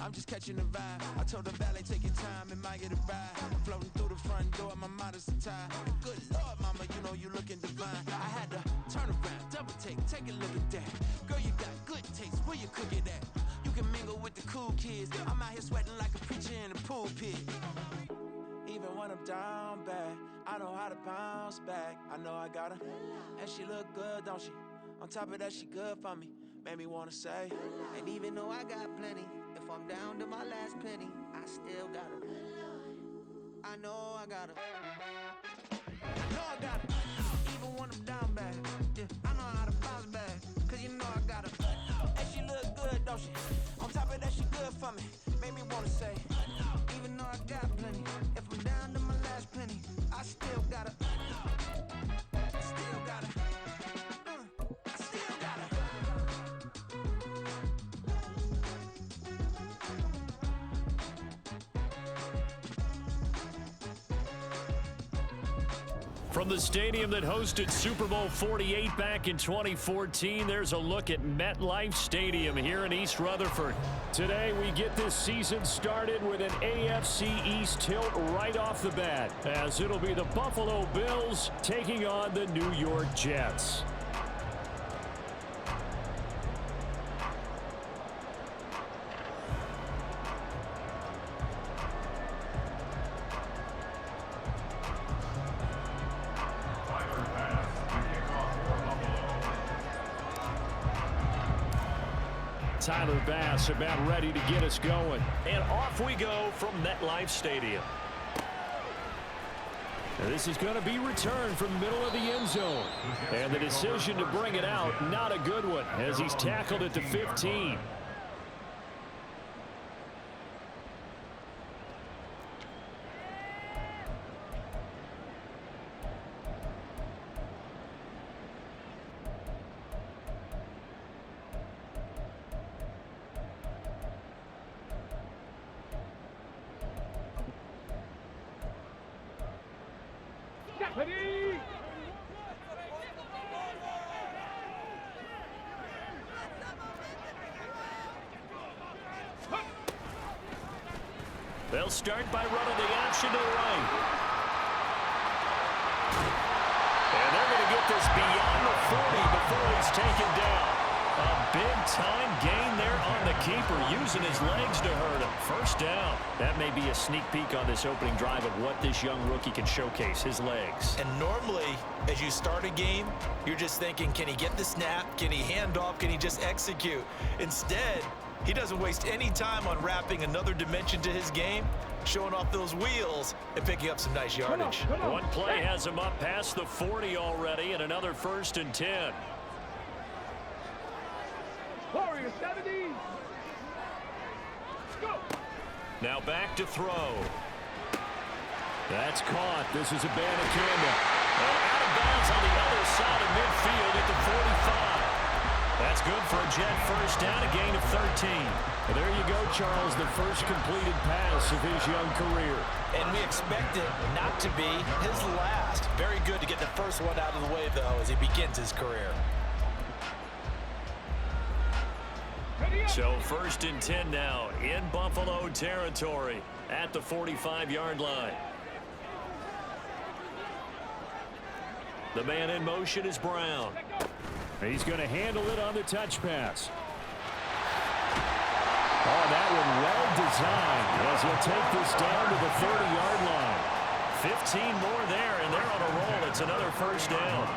I'm just catching the vibe. I told the valet, take your time, admire the ride. I'm floating through the front door, my modest attire. Good Lord, mama, you know you looking divine. I had to turn around, double take a look at that. Girl, you got good taste, where you cook it at? You can mingle with the cool kids. I'm out here sweating like a preacher in the pulpit. Even when I'm down bad, I know how to bounce back. I know I got her, and she look good, don't she? On top of that, she good for me. Made me wanna say, and even though I got plenty, if I'm down to my last penny, I still got her. I know I got her. I know I got her. Even when I'm down bad, yeah, I know how to bounce back. Cause you know I got her. And she look good, don't she? On top of that, she good for me. Made me wanna say, even though I got plenty, if I'm down to my last penny, I still got her. I still got her. I still got her. From the stadium that hosted Super Bowl 48 back in 2014, there's a look at MetLife Stadium here in East Rutherford. Today, we get this season started with an AFC East tilt right off the bat, as it'll be the Buffalo Bills taking on the New York Jets. Tyler Bass about ready to get us going. And off we go from MetLife Stadium. Now this is going to be returned from the middle of the end zone. And the decision to bring it out, not a good one, as he's tackled at the 15. They'll start by running the option to the right. And they're going to get this beyond the 40 before he's taken down. A big-time gain there on the keeper, using his legs to hurt him. First down. That may be a sneak peek on this opening drive of what this young rookie can showcase, his legs. And normally, as you start a game, you're just thinking, can he get the snap? Can he hand off? Can he just execute? Instead, he doesn't waste any time on wrapping another dimension to his game, showing off those wheels and picking up some nice yardage. One play has him up past the 40 already, and another 1st and 10. Warrior 70. Go. Now back to throw. That's caught. This is a Banacanda. And out of bounds on the other side of midfield at the 45. That's good for a Jet first down, a gain of 13. Well, there you go, Charles, the first completed pass of his young career. And we expect it not to be his last. Very good to get the first one out of the way, though, as he begins his career. So 1st and 10 now in Buffalo territory at the 45-yard line. The man in motion is Brown. He's going to handle it on the touch pass. Oh, that one well designed as he'll take this down to the 30-yard line. 15 more there, and they're on a roll. It's another first down.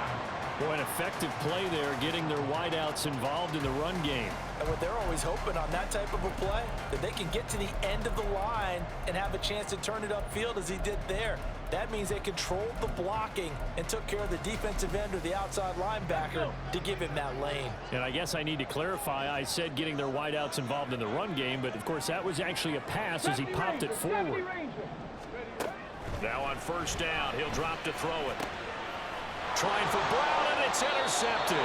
Boy, an effective play there, getting their wideouts involved in the run game. And what they're always hoping on that type of a play, that they can get to the end of the line and have a chance to turn it upfield as he did there. That means they controlled the blocking and took care of the defensive end or the outside linebacker to give him that lane. And I guess I need to clarify, I said getting their wideouts involved in the run game, but of course that was actually a pass as he popped it forward. Now on first down, he'll drop to throw it. Trying for Brown, and it's intercepted.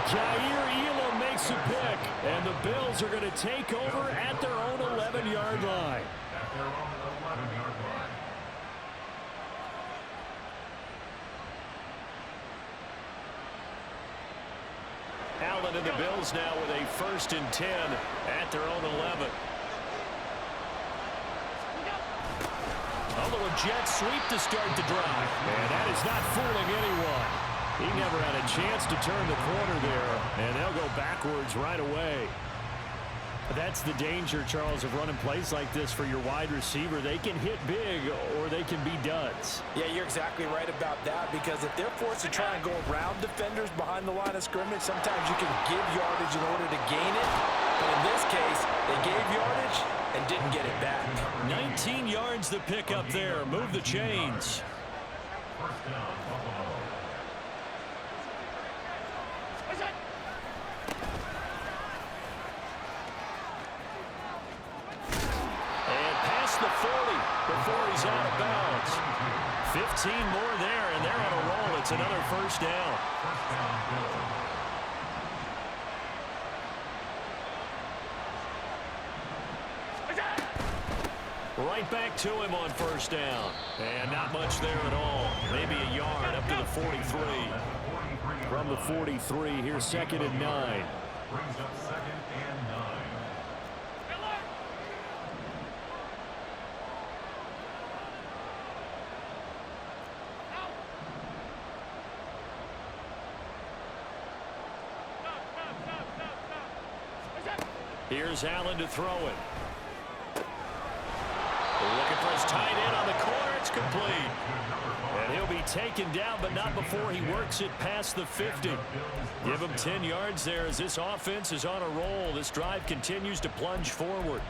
Jair Elam makes a pick, and the Bills are going to take over at their own 11-yard line. Allen and the Bills now with a 1st and 10 at their own 11. A little jet sweep to start the drive. And that is not fooling anyone. He never had a chance to turn the corner there, and they'll go backwards right away. That's the danger, Charles, of running plays like this for your wide receiver. They can hit big or they can be duds. Yeah, you're exactly right about that, because if they're forced to try and go around defenders behind the line of scrimmage, sometimes you can give yardage in order to gain it. But in this case, they gave yardage and didn't get it back. 19 yards to pick up there. Move the chains. The 40 before he's out of bounds. 15 more there, and they're on a roll. It's another first down. Right back to him on first down. And not much there at all. Maybe a yard up to the 43. From the 43, here's 2nd and 9. Brings up 2nd and 9. Here's Allen to throw it. Looking for his tight end on the corner. It's complete. And he'll be taken down, but not before he works it past the 50. Give him 10 yards there as this offense is on a roll. This drive continues to plunge forward.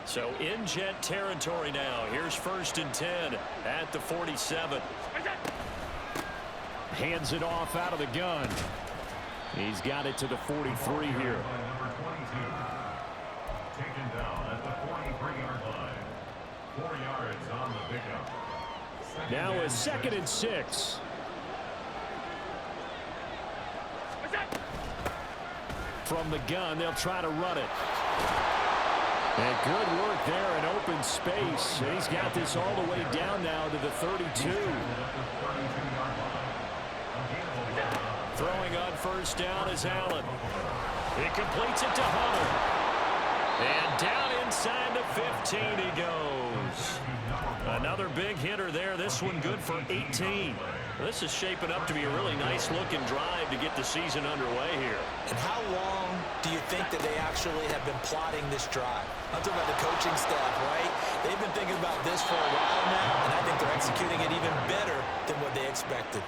So in Jet territory now. Here's 1st and 10 at the 47. Hands it off out of the gun. He's got it to the 43 here. Number 22. Taken down at the 43-yard line. 4 yards on the pickup. Now a 2nd and 6. From the gun, they'll try to run it. And good work there in open space. And he's got this all the way down now to the 32. Throwing on first down is Allen. He completes it to Hunter. And down inside the 15 he goes. Another big hitter there. This one good for 18. This is shaping up to be a really nice-looking drive to get the season underway here. And how long do you think that they actually have been plotting this drive? I'm talking about the coaching staff, right? They've been thinking about this for a while now, and I think they're executing it even better than what they expected.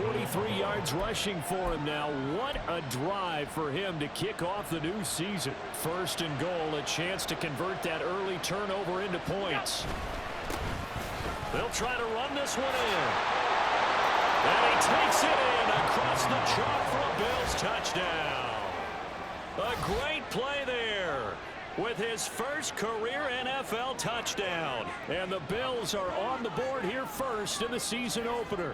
43 yards rushing for him now. What a drive for him to kick off the new season. 1st and goal, a chance to convert that early turnover into points. They'll try to run this one in. And he takes it in across the chalk for a Bills touchdown. A great play there with his first career NFL touchdown. And the Bills are on the board here first in the season opener.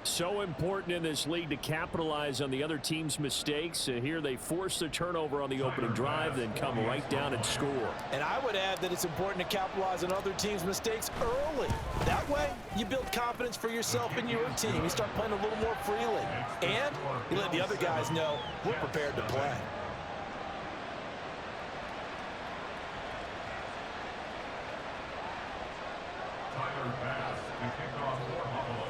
So important in this league to capitalize on the other team's mistakes. Here they force the turnover on the opening drive, then come right down and score. And I would add that it's important to capitalize on other teams' mistakes early. That way, you build confidence for yourself and your team. You start playing a little more freely. And you let the other guys know we're prepared to play. Tyler Bass to kick off for Buffalo.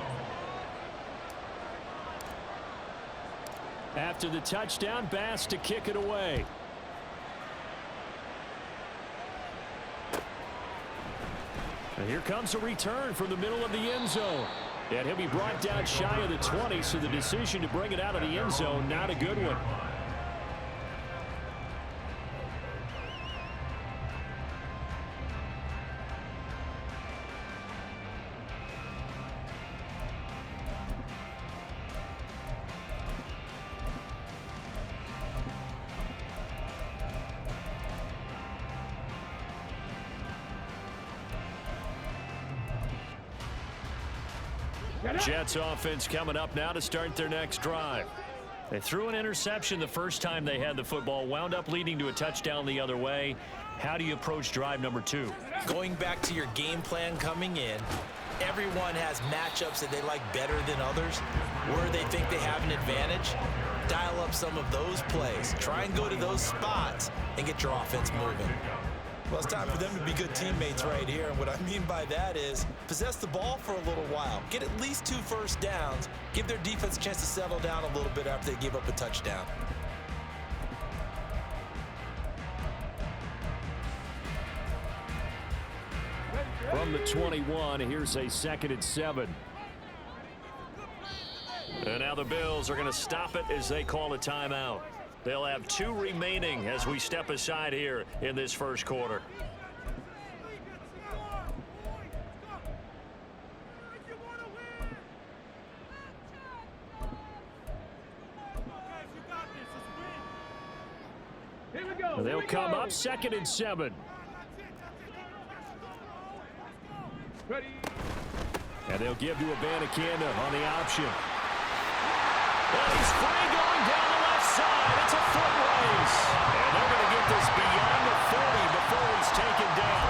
After the touchdown, Bass to kick it away. And here comes a return from the middle of the end zone. And he'll be brought down shy of the 20, so the decision to bring it out of the end zone, not a good one. Jets offense coming up now to start their next drive. They threw an interception the first time they had the football, wound up leading to a touchdown the other way. How do you approach drive number 2? Going back to your game plan coming in, everyone has matchups that they like better than others, where they think they have an advantage. Dial up some of those plays. Try and go to those spots and get your offense moving. Well, it's time for them to be good teammates right here. And what I mean by that is possess the ball for a little while. Get at least 2 first downs. Give their defense a chance to settle down a little bit after they give up a touchdown. From the 21, here's a 2nd and 7. And now the Bills are going to stop it as they call a timeout. They'll have 2 remaining as we step aside here in this first quarter. Here we go. They'll come up 2nd and 7. Ready. And they'll give to Abanikanda on the option. And he's free going down the left side. It's a foot race. And they're going to get this beyond the 40 before he's taken down.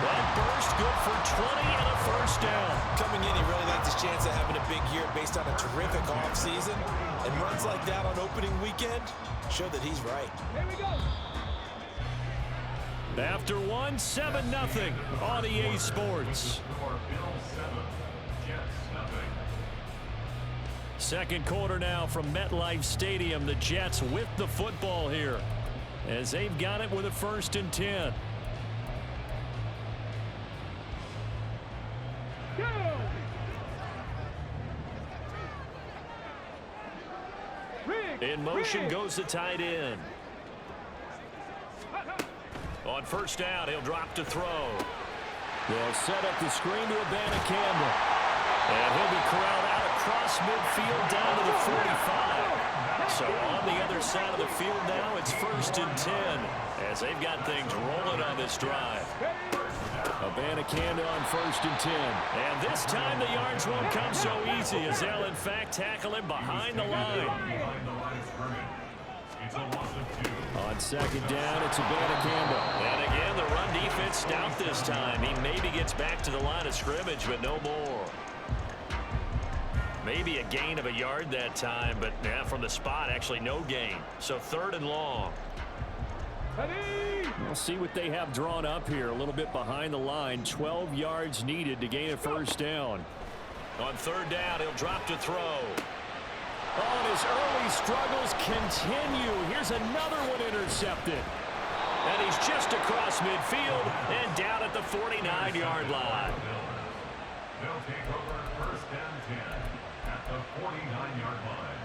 That burst good for 20 and a first down. Coming in, he really liked his chance of having a big year based on a terrific offseason. And runs like that on opening weekend show that he's right. Here we go. After 1, 7-0 on EA Sports. Second quarter now from MetLife Stadium. The Jets with the football here as they've got it with a 1st and 10. Go. In motion goes the tight end. On first down, he'll drop to throw. They'll set up the screen to Abanikanda. And he'll be corralled out across midfield down to the 45. So on the other side of the field now, it's 1st and 10 as they've got things rolling on this drive. Abanikanda on 1st and 10. And this time the yards won't come so easy as they'll in fact tackle him behind the line. On 2nd down, it's Abanikanda. And again, the run defense stout this time. He maybe gets back to the line of scrimmage, but no more. Maybe a gain of a yard that time, but yeah, from the spot, actually no gain. So 3rd and long. We'll see what they have drawn up here. A little bit behind the line. 12 yards needed to gain a first down. On 3rd down, he'll drop to throw. Oh, and his early struggles continue. Here's another one intercepted. And he's just across midfield and down at the 49-yard line. They'll take over 1st and 10 at the 49-yard line.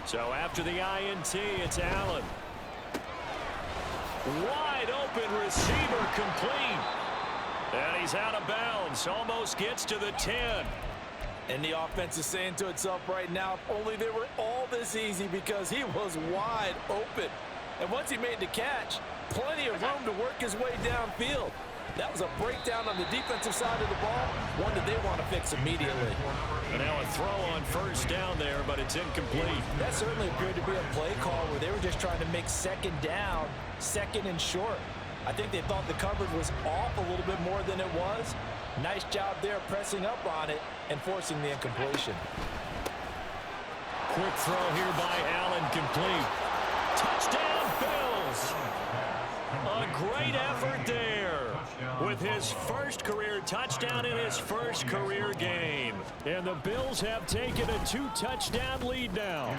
So after the INT, it's Allen. Wide open receiver complete. And he's out of bounds. Almost gets to the 10. And the offense is saying to itself right now, if only they were all this easy, because he was wide open. And once he made the catch, plenty of room to work his way downfield. That was a breakdown on the defensive side of the ball, one that they want to fix immediately. And now a throw on first down there, but it's incomplete. That certainly appeared to be a play call where they were just trying to make 2nd down, 2nd and short. I think they thought the coverage was off a little bit more than it was. Nice job there pressing up on it and forcing the incompletion. Quick throw here by Allen, complete. Touchdown, Bills. A great effort there with his first career touchdown in his first career game. And the Bills have taken a 2-touchdown lead now.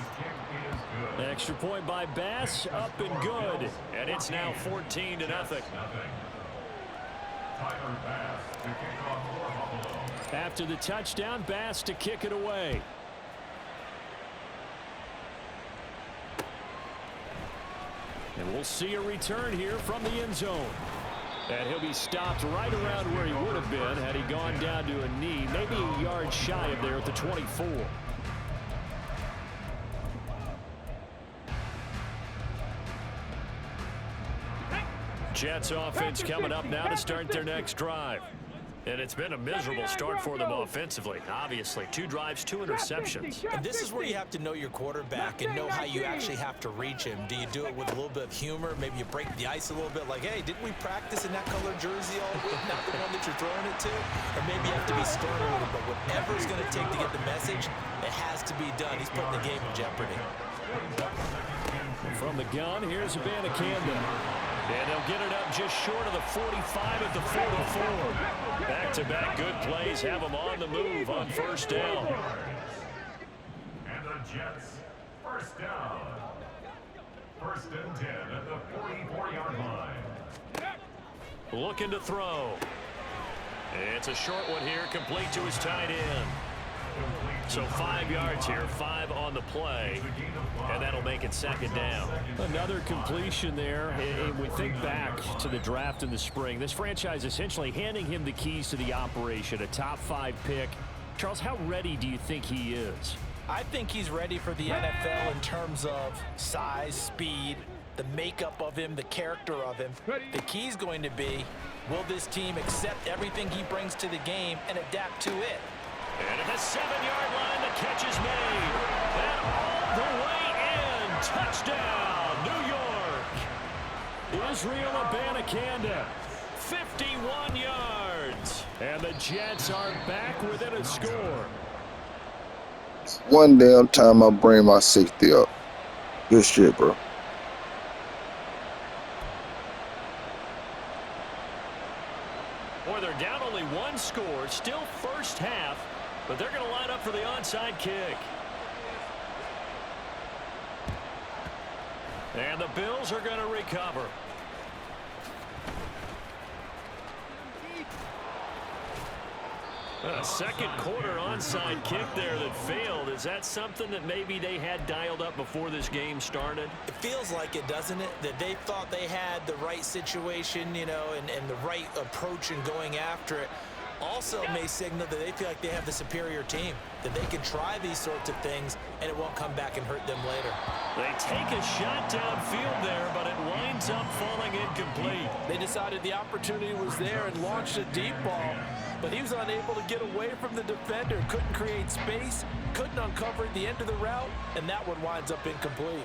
Extra point by Bass, up and good. And it's now 14-0. After the touchdown, Bass to kick it away. And we'll see a return here from the end zone. And he'll be stopped right around where he would have been had he gone down to a knee, maybe a yard shy of there at the 24. Jets offense coming up now to start their next drive. And it's been a miserable start for them offensively. Obviously, 2 drives, 2 interceptions. And this is where you have to know your quarterback and know how you actually have to reach him. Do you do it with a little bit of humor? Maybe you break the ice a little bit like, hey, didn't we practice in that color jersey all week? Not the one that you're throwing it to? Or maybe you have to be sterner with it, but whatever it's going to take to get the message, it has to be done. He's putting the game in jeopardy. From the gun, here's Abanikanda. And they'll get it up just short of the 45 at the 44. Back-to-back good plays have them on the move on first down. And the Jets, first down. First and 10 at the 44-yard line. Looking to throw. It's a short one here, complete to his tight end. So 5 yards here, 5 on the play, and that'll make it second down. Another completion there. And we think back to the draft in the spring. This franchise essentially handing him the keys to the operation, a top 5 pick. Charles, how ready do you think he is? I think he's ready for the NFL in terms of size, speed, the makeup of him, the character of him. The key's going to be, will this team accept everything he brings to the game and adapt to it? And at the 7-yard line, the catch is made. And all the way in. Touchdown, New York. Israel Abanikanda, 51 yards. And the Jets are back within a score. One damn time I bring my 60 up. Good shit, bro. Boy, they're down only 1 score, still first half, but they're going to line up for the onside kick. And the Bills are going to recover. A second quarter onside kick there that failed. Is that something that maybe they had dialed up before this game started? It feels like it, doesn't it? That they thought they had the right situation, you know, and the right approach in going after it. Also may signal that they feel like they have the superior team, that they can try these sorts of things and it won't come back and hurt them later. They take a shot downfield there, but it winds up falling incomplete. They decided the opportunity was there and launched a deep ball, but he was unable to get away from the defender, couldn't create space, couldn't uncover the end of the route, and that one winds up incomplete.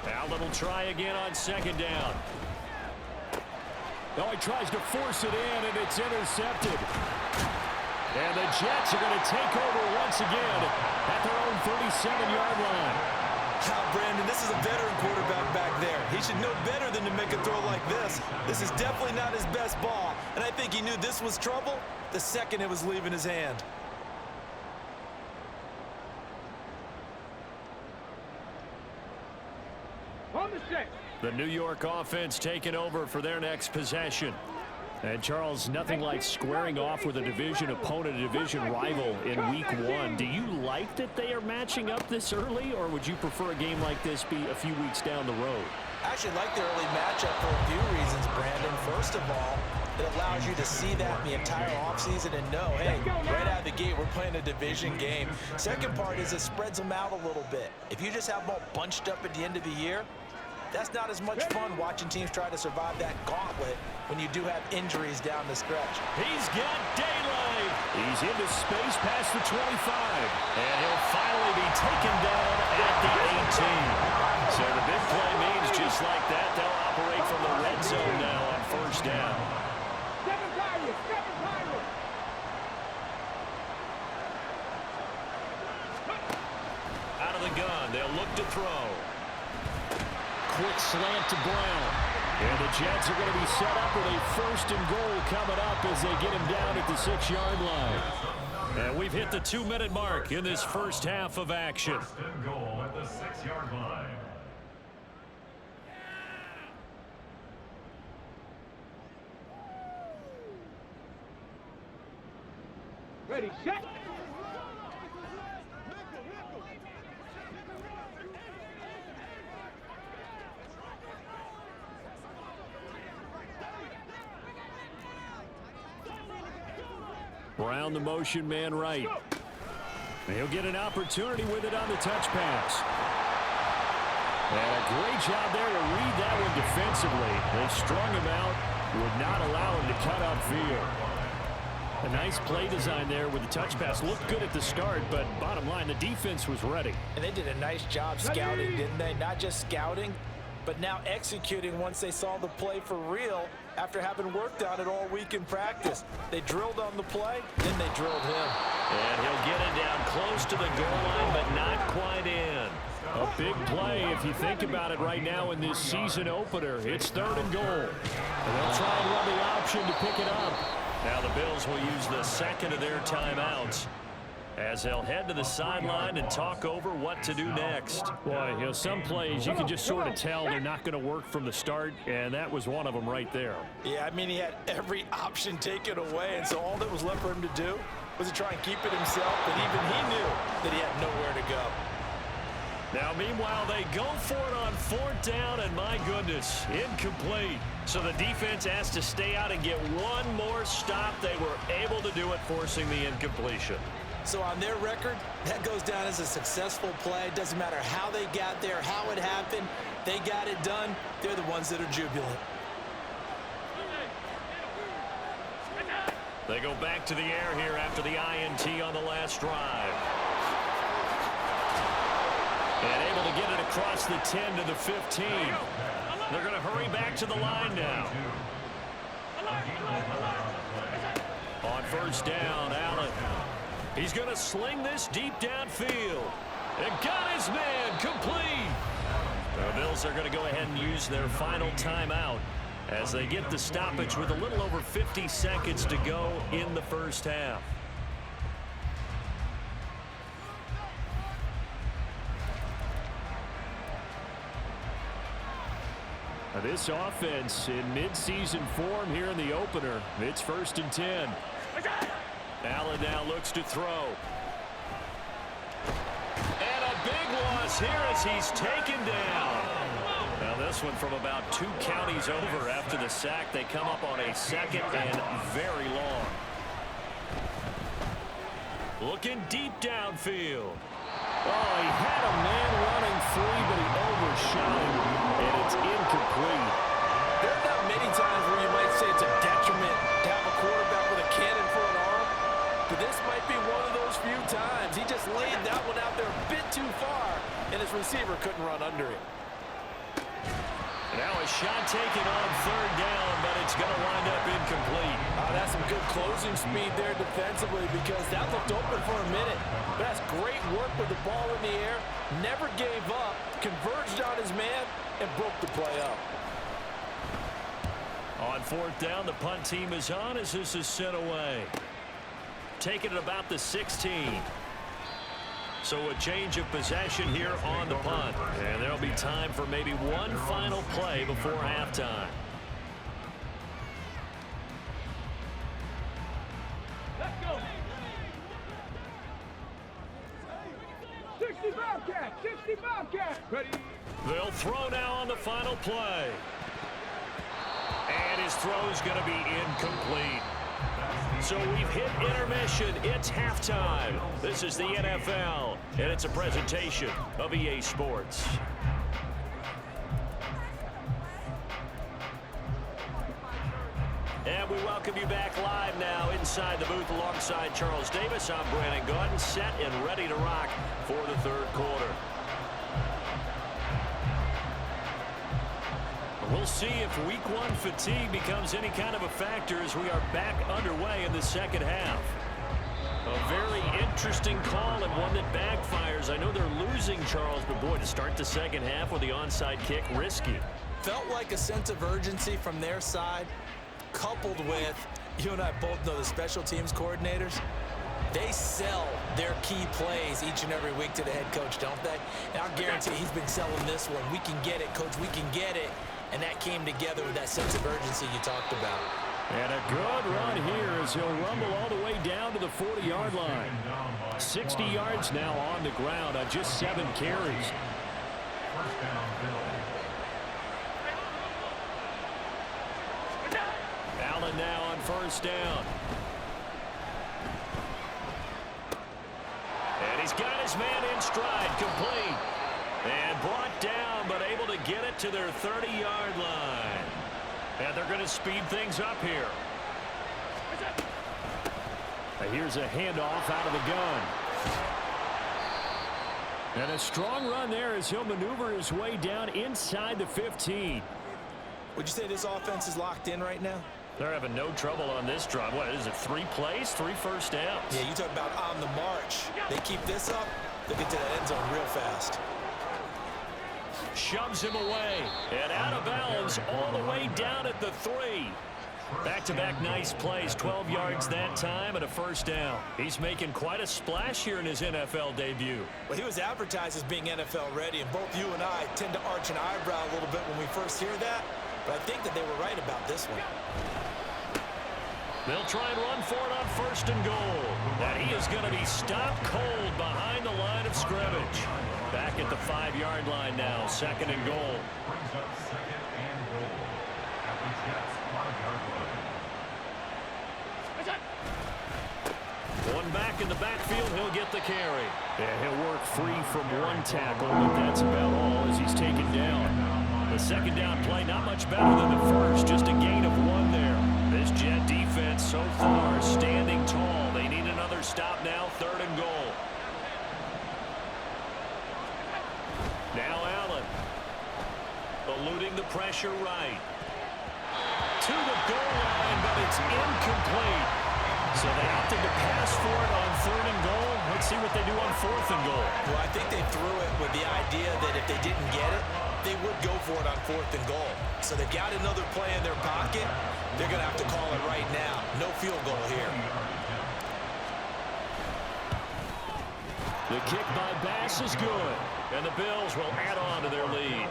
Allen will try again on second down. Oh, he tries to force it in, and it's intercepted. And the Jets are going to take over once again at their own 37-yard line. Brandon, this is a veteran quarterback back there. He should know better than to make a throw like this. This is definitely not his best ball, and I think he knew this was trouble the second it was leaving his hand. On the set. The New York offense taking over for their next possession. And Charles, nothing like squaring off with a division opponent, a division rival in week 1. Do you like that they are matching up this early, or would you prefer a game like this be a few weeks down the road? I actually like the early matchup for a few reasons, Brandon. First of all, it allows you to see that in the entire offseason and know, hey, right out of the gate, we're playing a division game. Second part is it spreads them out a little bit. If you just have them all bunched up at the end of the year, that's not as much fun watching teams try to survive that gauntlet when you do have injuries down the stretch. He's got daylight. He's into space past the 25. And he'll finally be taken down at the 18. So the big play means just like that, they'll operate from the red zone now on first down. Seven Pirates. Out of the gun, they'll look to throw. Quick slant to Brown. And the Jets are going to be set up with a first and goal coming up as they get him down at the 6-yard line. And we've hit the 2-minute mark in this first half of action. First and goal at the 6-yard line. Ready, set. Brown, the motion man right. He'll get an opportunity with it on the touch pass. And a great job there to read that one defensively. They strung him out, would not allow him to cut upfield. A nice play design there with the touch pass. Looked good at the start, but bottom line, the defense was ready. And they did a nice job scouting, didn't they? Not just scouting, but now executing once they saw the play for real after having worked on it all week in practice. They drilled on the play, then they drilled him. And he'll get it down close to the goal line, but not quite in. A big play if you think about it right now in this season opener. It's 3rd and goal. And they'll try and run the option to pick it up. Now the Bills will use the second of their timeouts as they'll head to the sideline and talk over what to do next. Boy, you know, some plays you can just sort of tell they're not going to work from the start, and that was one of them right there. Yeah, I mean, he had every option taken away, and so all that was left for him to do was to try and keep it himself, but even he knew that he had nowhere to go. Now, meanwhile, they go for it on 4th down, and my goodness, incomplete. So the defense has to stay out and get one more stop. They were able to do it, forcing the incompletion. So on their record, that goes down as a successful play. It doesn't matter how they got there, how it happened. They got it done. They're the ones that are jubilant. They go back to the air here after the INT on the last drive. And able to get it across the 10 to the 15. They're going to hurry back to the line now. On 1st down, Allen. He's going to sling this deep downfield. And got his man complete. The Bills are going to go ahead and use their final timeout as they get the stoppage with a little over 50 seconds to go in the first half. This offense in midseason form here in the opener. It's 1st and 10. Allen now looks to throw. And a big loss here as he's taken down. Now this one from about 2 counties over after the sack. They come up on a 2nd and very long. Looking deep downfield. Oh, he had a man running free, but he overshot him, and it's incomplete. There are not many times where you might say it's a detriment to have a quarterback with a cannon for an arm, but this might be one of those few times. He just laid that one out there a bit too far, and his receiver couldn't run under him. Now a shot taken on 3rd down, but it's going to wind up incomplete. That's some good closing speed there defensively because that looked open for a minute. But that's great work with the ball in the air. Never gave up, converged on his man, and broke the play up. On 4th down, the punt team is on as this is sent away. Taking it about the 16. So a change of possession here on the punt. And there'll be time for maybe one final play before halftime. Let's go. 60 Bobcat, 60 Bobcat. Ready. They'll throw now on the final play. And his throw's going to be incomplete. So we've hit intermission. It's halftime. This is the NFL, and it's a presentation of EA Sports. And we welcome you back live now inside the booth alongside Charles Davis. I'm Brandon Gaudin, set and ready to rock for the 3rd quarter. We'll see if week 1 fatigue becomes any kind of a factor as we are back underway in the 2nd half. A very interesting call and one that backfires. I know they're losing, Charles, but boy, to start the 2nd half with the onside kick, risky. Felt like a sense of urgency from their side, coupled with, you and I both know the special teams coordinators. They sell their key plays each and every week to the head coach, don't they? And I'll guarantee he's been selling this one. We can get it, coach, we can get it. And that came together with that sense of urgency you talked about. And a good run here as he'll rumble all the way down to the 40-yard line. 60 yards now on the ground on just 7 carries. Allen now on 1st down. And he's got his man in stride, complete. And brought down, but able to get it to their 30-yard line. And they're going to speed things up here. Here's a handoff out of the gun. And a strong run there as he'll maneuver his way down inside the 15. Would you say this offense is locked in right now? They're having no trouble on this drive. What is it, 3 plays, 3 first downs? Yeah, you talk about on the march. They keep this up, they'll get to that end zone real fast. Shoves him away. And out of bounds all the way down at the 3. Back-to-back nice plays, 12 yards that time and a first down. He's making quite a splash here in his NFL debut. Well, he was advertised as being NFL ready, and both you and I tend to arch an eyebrow a little bit when we first hear that, but I think that they were right about this one. They'll try and run for it on first and goal. And he is going to be stopped cold behind the line of scrimmage. Back at the 5-yard line now, second and goal. Brings up second and goal at the Jets' 5-yard line. One back in the backfield, he'll get the carry. Yeah, he'll work free from one tackle, but that's about all as he's taken down. The second down play, not much better than the first, just a gain of 1 there. This Jet defense so far standing tall. They need another stop now, third and goal. Now Allen. Eluding the pressure right. To the goal line, but it's incomplete. So they opted to pass for it on third and goal. Let's see what they do on fourth and goal. Well, I think they threw it with the idea that if they didn't get it, they would go for it on fourth and goal. So they've got another play in their pocket. They're going to have to call it right now. No field goal here. The kick by Bass is good. And the Bills will add on to their lead.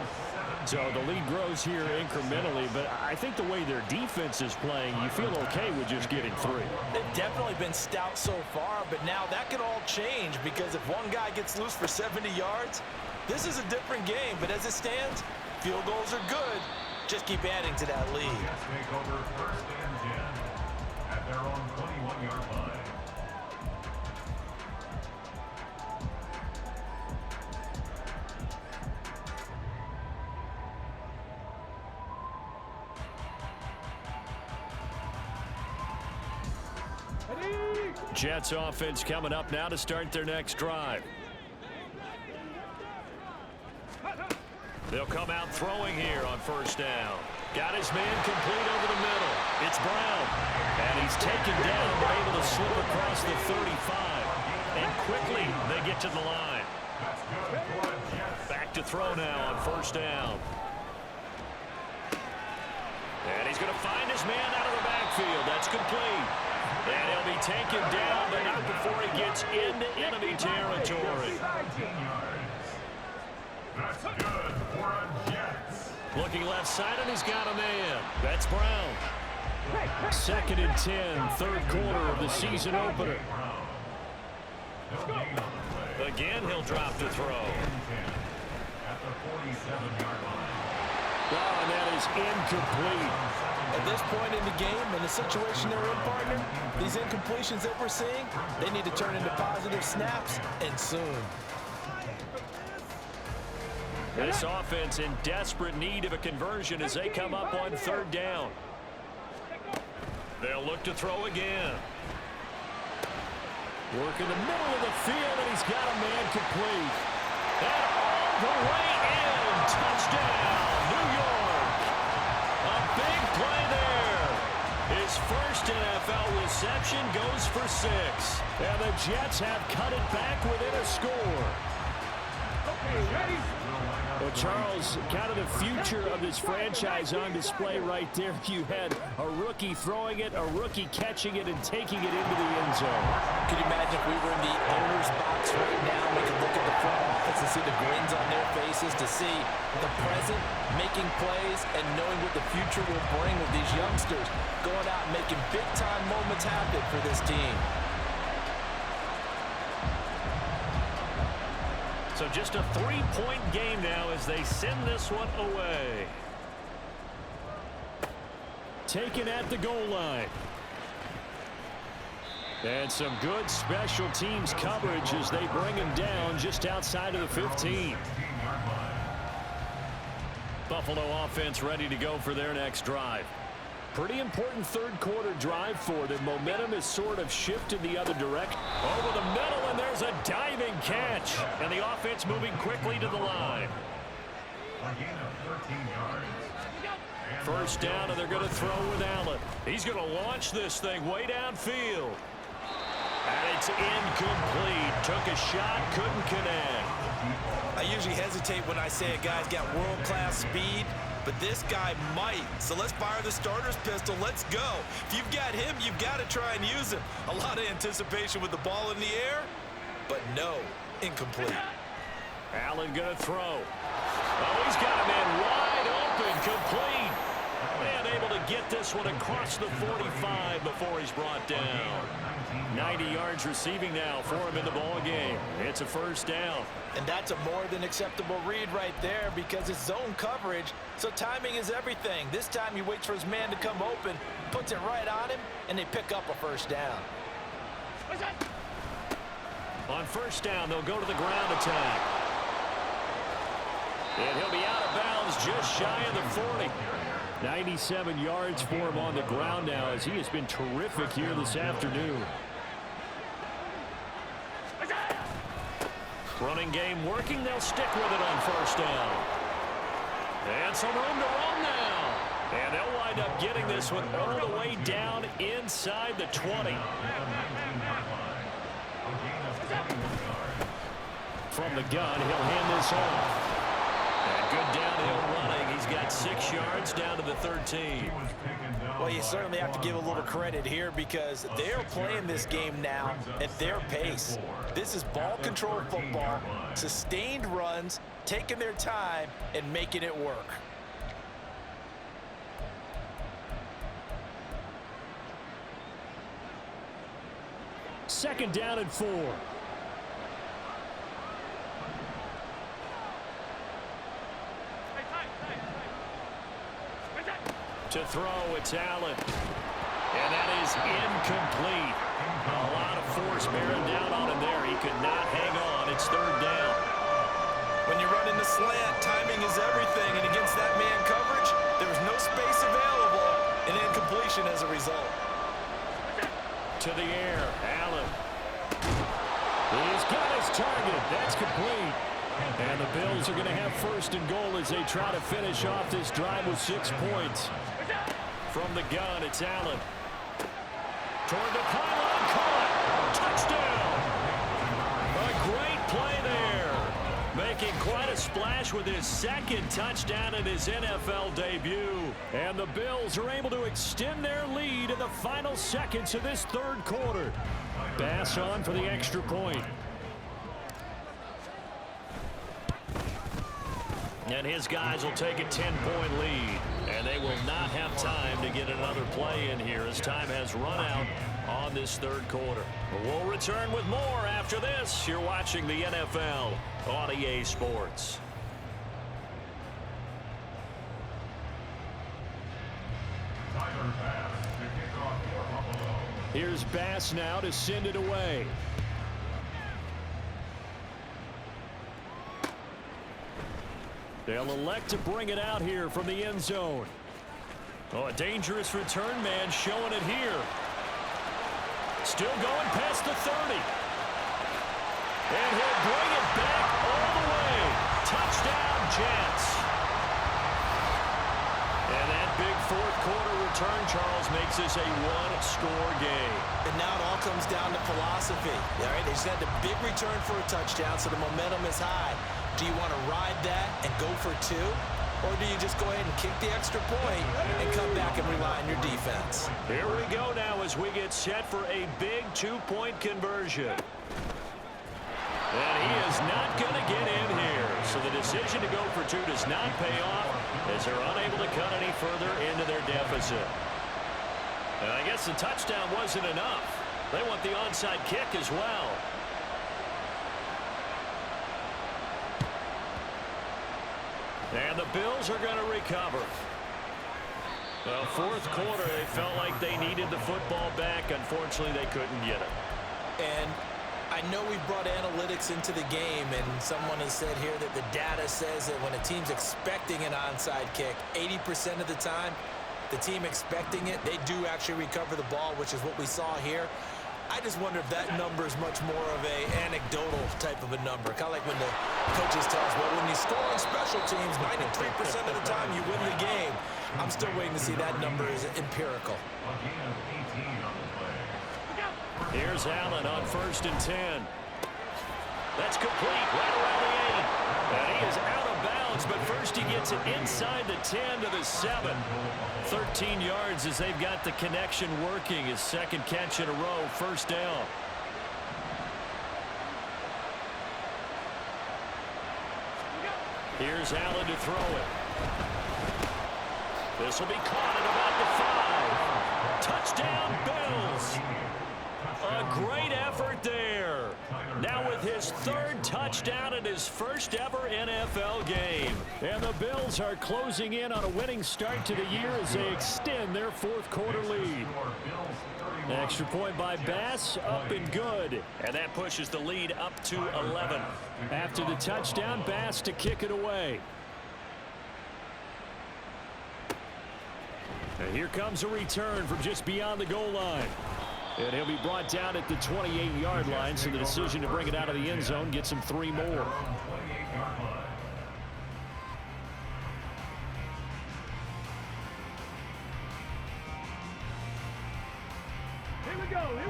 So the lead grows here incrementally, but I think the way their defense is playing, you feel okay with just getting 3. They've definitely been stout so far, but now that could all change because if one guy gets loose for 70 yards, this is a different game. But as it stands, field goals are good. Just keep adding to that lead. Jets take over first and 10 at their own 21-yard line. Jets offense coming up now to start their next drive. They'll come out throwing here on first down. Got his man complete over the middle. It's Brown. And he's taken down, but able to slip across the 35. And quickly they get to the line. Back to throw now on first down. And he's going to find his man out of the backfield. That's complete. And he'll be taken down, but not before he gets into enemy territory. That's good for a Jets. Looking left side, and he's got a man. That's Brown. Second and 10, third quarter of the season opener. Again, he'll drop to throw. At the 47-yard line. Oh, and that is incomplete. At this point in the game, in the situation they're in, partner, these incompletions that we're seeing, they need to turn into positive snaps, and soon. This offense in desperate need of a conversion as they come up on third down. They'll look to throw again. Work in the middle of the field, and he's got a man complete. And all the way in. Touchdown, New York. A big play there. His first NFL reception goes for 6. And the Jets have cut it back within a score. Okay, ready? Well, Charles, kind of the future of this franchise on display right there. You had a rookie throwing it, a rookie catching it, and taking it into the end zone. Could you imagine if we were in the owner's box right now, we could look at the front office and see the grins on their faces, to see the present making plays and knowing what the future will bring with these youngsters going out and making big-time moments happen for this team. So just a 3-point game now as they send this one away. Taken at the goal line. And some good special teams coverage as they bring him down just outside of the 15. Buffalo offense ready to go for their next drive. Pretty important third quarter drive for them. Momentum is sort of shifted the other direction. Over the middle, and there's a diving catch. And the offense moving quickly to the line. A gain of 13 yards. First down, and they're going to throw with Allen. He's going to launch this thing way downfield. And it's incomplete. Took a shot, couldn't connect. I usually hesitate when I say a guy's got world-class speed, but this guy might. So let's fire the starter's pistol. Let's go. If you've got him, you've got to try and use him. A lot of anticipation with the ball in the air, but no, incomplete. Allen going to throw. Oh, he's got a man wide open, complete. And able to get this one across the 45 before he's brought down. 90 yards receiving now for him in the ball game. It's a first down. And that's a more than acceptable read right there because it's zone coverage, so timing is everything. This time he waits for his man to come open, puts it right on him, and they pick up a first down. On first down, they'll go to the ground attack. And he'll be out of bounds just shy of the 40. 97 yards for him on the ground now as he has been terrific here this afternoon. Running game working. They'll stick with it on first down. And some room to run now. And they'll wind up getting this one all the way down inside the 20. From the gun, he'll hand this off. And good downhill running. He's got 6 yards down to the 13. Well, you certainly have to give a little credit here because they're playing this game now at their pace. This is ball control football, sustained runs, taking their time, and making it work. Second down and 4. To throw, it's Allen. And that is incomplete. A lot of force bearing down on him there. He could not hang on. It's third down. When you're running the slant, timing is everything. And against that man coverage, there was no space available. And incompletion as a result. To the air, Allen. He's got his target. That's complete. And the Bills are going to have first and goal as they try to finish off this drive with 6 points. From the gun, it's Allen. Toward the pylon, caught. Touchdown. A great play there. Making quite a splash with his second touchdown in his NFL debut. And the Bills are able to extend their lead in the final seconds of this third quarter. Bass on for the extra point. And his guys will take a 10-point lead. And they will not have time to get another play in here as time has run out on this third quarter. We'll return with more after this. You're watching the NFL on EA Sports. Here's Bass now to send it away. They'll elect to bring it out here from the end zone. Oh, a dangerous return man showing it here. Still going past the 30. And he'll bring it back all the way. Touchdown, Jets. And that big fourth quarter return, Charles, makes this a one-score game. And now it all comes down to philosophy. All right, they just had the big return for a touchdown, so the momentum is high. Do you want to ride that and go for 2? Or do you just go ahead and kick the extra point and come back and rely on your defense? Here we go now as we get set for a big 2-point conversion. And he is not going to get in here. So the decision to go for 2 does not pay off as they're unable to cut any further into their deficit. And I guess the touchdown wasn't enough. They want the onside kick as well. And the Bills are going to recover. Well, fourth quarter, they felt like they needed the football back. Unfortunately, they couldn't get it. And I know we've brought analytics into the game, and someone has said here that the data says that when a team's expecting an onside kick, 80% of the time, the team expecting it, they do actually recover the ball, which is what we saw here. I just wonder if that number is much more of a anecdotal type of a number. Kind of like when the coaches tell us, well, when you score on special teams, 93% of the time you win the game. I'm still waiting to see that number is empirical. Here's Allen on 1st and 10. That's complete right around the 8. And he is out of bounds, but first he gets it inside the 10 to the 7. 13 yards as they've got the connection working. His second catch in a row, 1st down. Here's Allen to throw it. This will be caught at about the 5. Touchdown, Bills. A great effort there. Now with his 3rd touchdown in his first ever NFL game. And the Bills are closing in on a winning start to the year as they extend their 4th quarter lead. An extra point by Bass, up and good. And that pushes the lead up to 11. After the touchdown, Bass to kick it away. And here comes a return from just beyond the goal line. And he'll be brought down at the 28-yard line, so the decision to bring it out of the end zone gets him 3 more.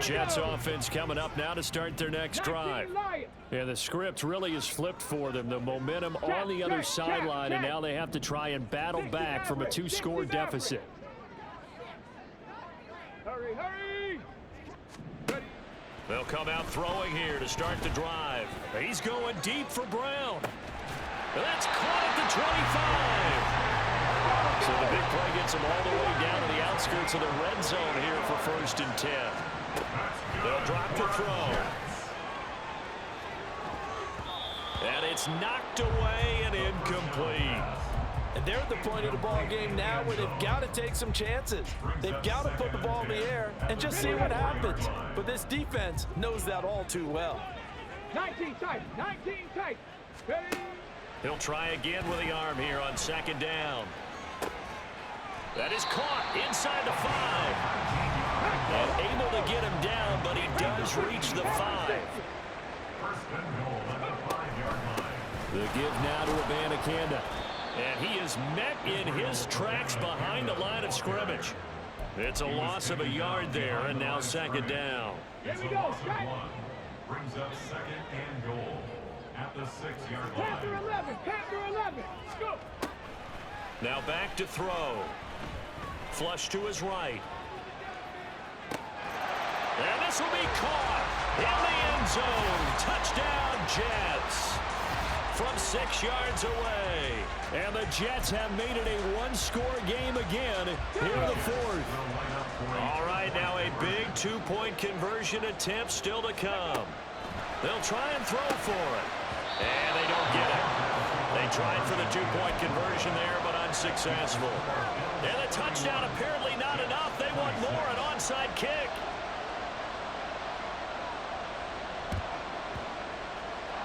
Jets offense coming up now to start their next drive. And the script really is flipped for them. The momentum on the other sideline, and now they have to try and battle back from a 2-score deficit. Hurry, hurry! They'll come out throwing here to start the drive. He's going deep for Brown. That's caught at the 25. So the big play gets him all the way down to the outskirts of the red zone here for 1st and 10. They'll drop the throw. And it's knocked away and incomplete. And they're at the point of the ball game now where they've got to take some chances. They've got to put the ball in the air and just see what happens. But this defense knows that all too well. 19 tight, 19 tight. Ready? He'll try again with the arm here on 2nd down. That is caught inside the 5. And able to get him down, but he does reach the 5. The give now to Abanikanda. And he is met in his tracks behind the line of scrimmage. It's a loss of a yard there, and now 2nd down. Here we go, Brings up 2nd and goal at the 6-yard line. Panther 11, Panther 11. Let's go. Now back to throw. Flush to his right. And this will be caught in the end zone. Touchdown, Jets. From 6 yards away. And the Jets have made it a 1-score game again here in the 4th. All right, now a big 2-point conversion attempt still to come. They'll try and throw for it. And they don't get it. They tried for the 2-point conversion there, but unsuccessful. And the touchdown apparently not enough. They want more, an onside kick.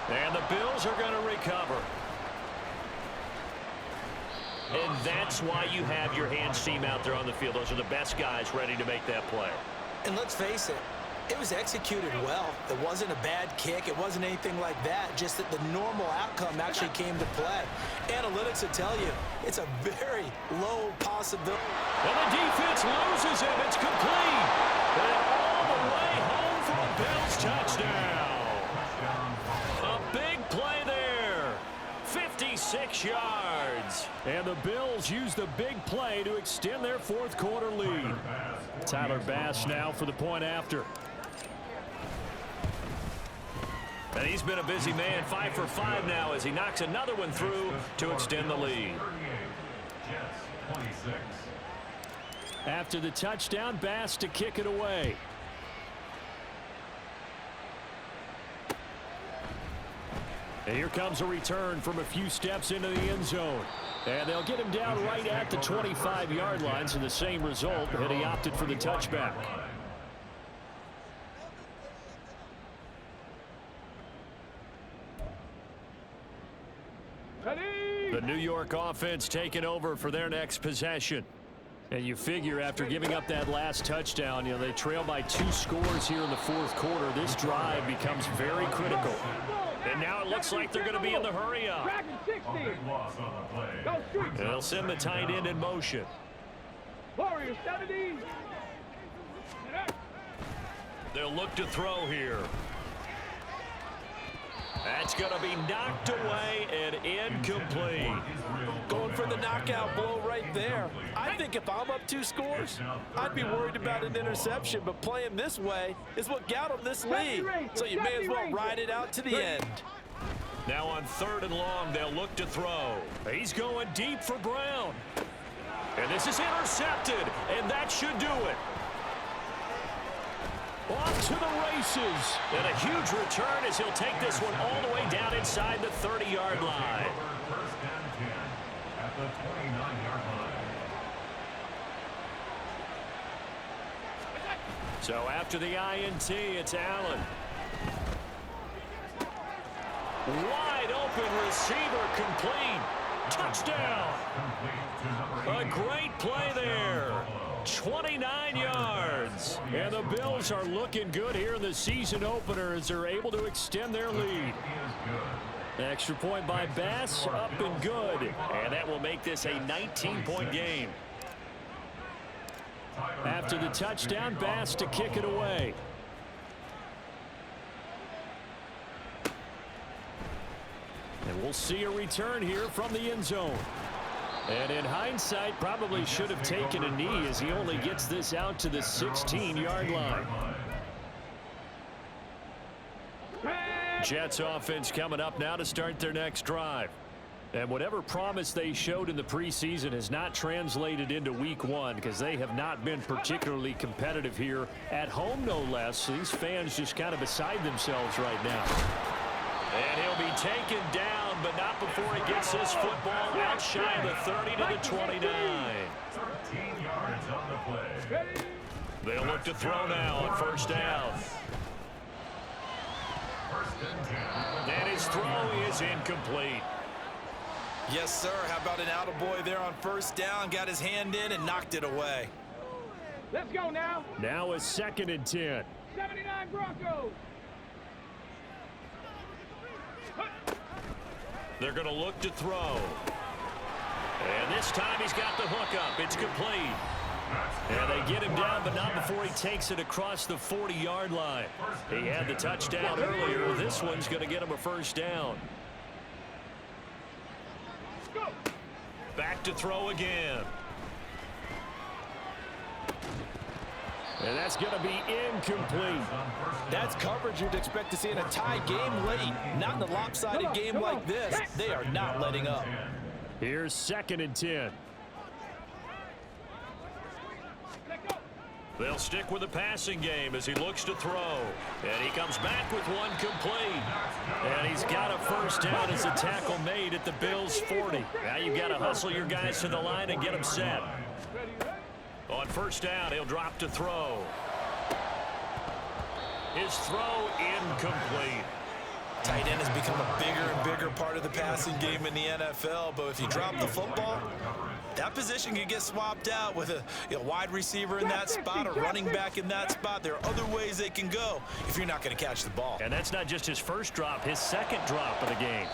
And the Bills are going to recover. And that's why you have your hands team out there on the field. Those are the best guys ready to make that play. And let's face it, it was executed well. It wasn't a bad kick. It wasn't anything like that. Just that the normal outcome actually came to play. Analytics will tell you it's a very low possibility. And the defense loses him. It's complete. And all the way home for a Bills touchdown. A big play there. 56 yards. And the Bills use the big play to extend their 4th quarter lead. Tyler Bass now for the point after. And he's been a busy man, 5 for 5 now as he knocks another one through to extend the lead. After the touchdown, Bass to kick it away. And here comes a return from a few steps into the end zone. And they'll get him down right at the 25-yard line, so the same result, and he opted for the touchback. Ready. The New York offense taking over for their next possession. And you figure after giving up that last touchdown, they trail by 2 scores here in the fourth quarter. This drive becomes very critical. And now it looks like they're going to be in the hurry up. Dragon 60. And they'll send the tight end in motion. Warrior 70. They'll look to throw here. That's going to be knocked away and incomplete. Going for the knockout blow right there. I think if I'm up 2 scores, I'd be worried about an interception, but playing this way is what got them this lead. So you may as well ride it out to the end. Now on 3rd and long, they'll look to throw. He's going deep for Brown. And this is intercepted, and that should do it. Off to the races. And a huge return as he'll take this one all the way down inside the 30-yard line. First and 10 at the 29-yard line. So after the INT, it's Allen. Wide open receiver complete. Touchdown. A great play there. 29 yards. And the Bills are looking good here in the season opener as they're able to extend their lead. Extra point by Bass, up and good. And that will make this a 19-point game. After the touchdown, Bass to kick it away. And we'll see a return here from the end zone. And in hindsight, probably should have taken a knee as he only gets this out to the 16-yard line. Jets offense coming up now to start their next drive. And whatever promise they showed in the preseason has not translated into week 1 because they have not been particularly competitive here at home, no less. So these fans just kind of beside themselves right now. And he'll be taken down, but not before he gets this football out shy of the 30 to the 29. 13 yards on the play. They'll look to throw now on 1st down. First and 10. And his throw is incomplete. Yes, sir. How about an attaboy there on 1st down? Got his hand in and knocked it away. Let's go now. Now a 2nd and 10. 79 Broncos. They're going to look to throw. And this time he's got the hook up. It's complete. And they get him down, but not before he takes it across the 40-yard line. He had the touchdown earlier. This one's going to get him a 1st down. Back to throw again. And that's going to be incomplete. That's coverage you'd expect to see in a tie game late. Not in a lopsided game like this. They are not letting up. Here's 2nd and 10. They'll stick with the passing game as he looks to throw. And he comes back with one complete. And he's got a 1st down as a tackle made at the Bills' 40. Now you've got to hustle your guys to the line and get them set. On 1st down, he'll drop to throw. His throw incomplete. Tight end has become a bigger and bigger part of the passing game in the NFL, but if you drop the football, that position can get swapped out with a wide receiver in that spot, a running back in that spot. There are other ways they can go if you're not going to catch the ball. And that's not just his 1st drop, his 2nd drop of the game.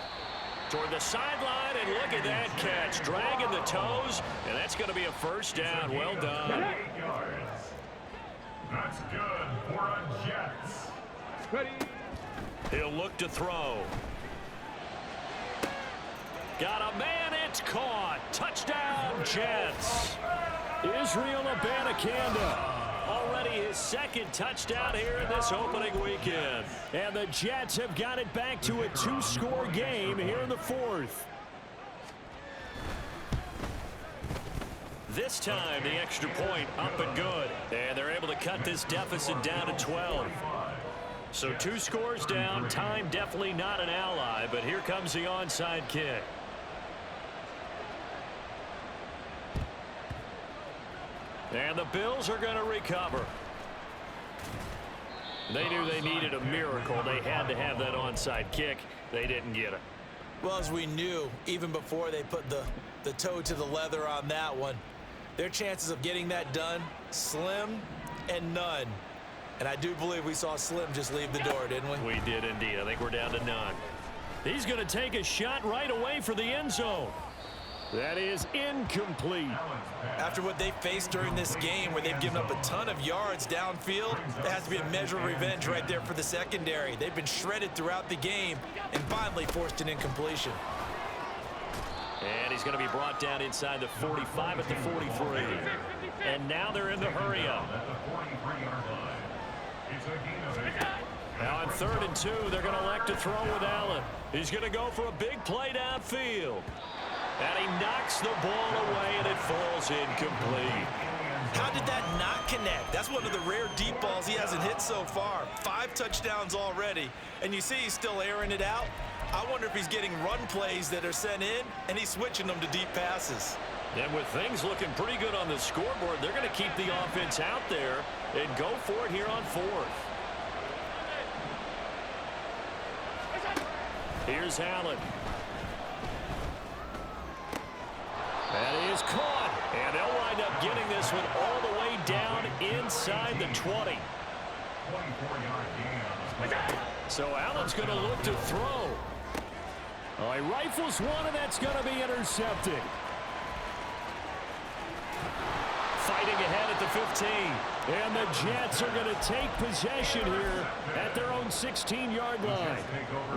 Toward the sideline, and look at that catch. Dragging the toes, and that's going to be a 1st down. Well done. 8 yards. That's good for a Jets. Ready. He'll look to throw. Got a man, it's caught. Touchdown, Jets. Israel Abanikanda. Already his 2nd touchdown here in this opening weekend. And the Jets have got it back to a 2-score game here in the 4th. This time, the extra point up and good. And they're able to cut this deficit down to 12. So 2 scores down. Time definitely not an ally, but here comes the onside kick. And the Bills are going to recover. They knew they needed a miracle. They had to have that onside kick. They didn't get it. Well, as we knew, even before they put the toe to the leather on that one, their chances of getting that done, slim and none. And I do believe we saw Slim just leave the door, didn't we? We did indeed. I think we're down to none. He's going to take a shot right away for the end zone. That is incomplete. After what they faced during this game where they've given up a ton of yards downfield, that has to be a measure of revenge right there for the secondary. They've been shredded throughout the game and finally forced an incompletion. And he's going to be brought down inside the 45 at the 43. And now they're in the hurry-up. Now on 3rd and 2, they're going to elect to throw with Allen. He's going to go for a big play downfield. And he knocks the ball away, and it falls incomplete. How did that not connect? That's one of the rare deep balls he hasn't hit so far. 5 touchdowns already, and you see he's still airing it out. I wonder if he's getting run plays that are sent in, and he's switching them to deep passes. And with things looking pretty good on the scoreboard, they're going to keep the offense out there and go for it here on 4th. Here's Allen. That is caught, and they'll wind up getting this one all the way down inside the 20. So Allen's going to look to throw. Oh, he rifles one, and that's going to be intercepted. Fighting ahead at the 15. And the Jets are going to take possession here at their own 16-yard line.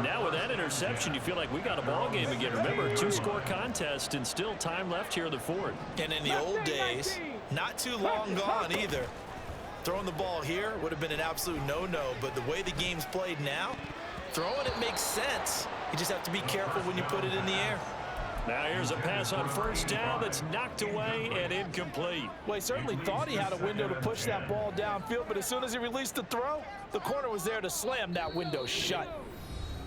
Now with that interception, you feel like we got a ball game again. Remember, 2-score contest and still time left here in the 4th. And in the old days, not too long gone either. Throwing the ball here would have been an absolute no-no, but the way the game's played now, throwing it makes sense. You just have to be careful when you put it in the air. Now here's a pass on 1st down that's knocked away and incomplete. Well, he certainly thought he had a window to push that ball downfield, but as soon as he released the throw, the corner was there to slam that window shut.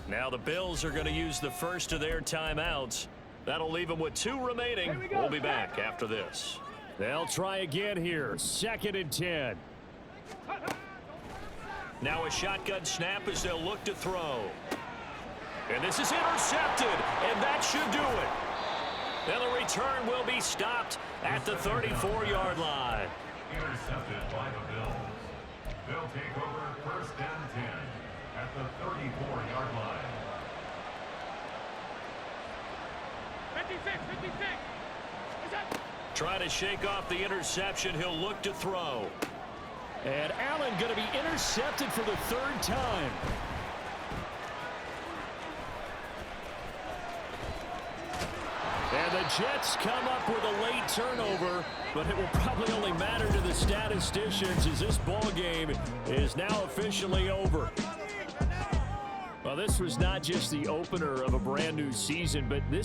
Now the Bills are going to use the first of their timeouts. That'll leave them with 2 remaining. We'll be back after this. They'll try again here. 2nd and 10. Now a shotgun snap as they'll look to throw. And this is intercepted, and that should do it. And the return will be stopped at the 34-yard line. Intercepted by the Bills. They'll take over 1st and 10 at the 34-yard line. 56. Trying to shake off the interception. He'll look to throw. And Allen going to be intercepted for the 3rd time. And the Jets come up with a late turnover, but it will probably only matter to the statisticians as this ball game is now officially over. Well, this was not just the opener of a brand new season, but this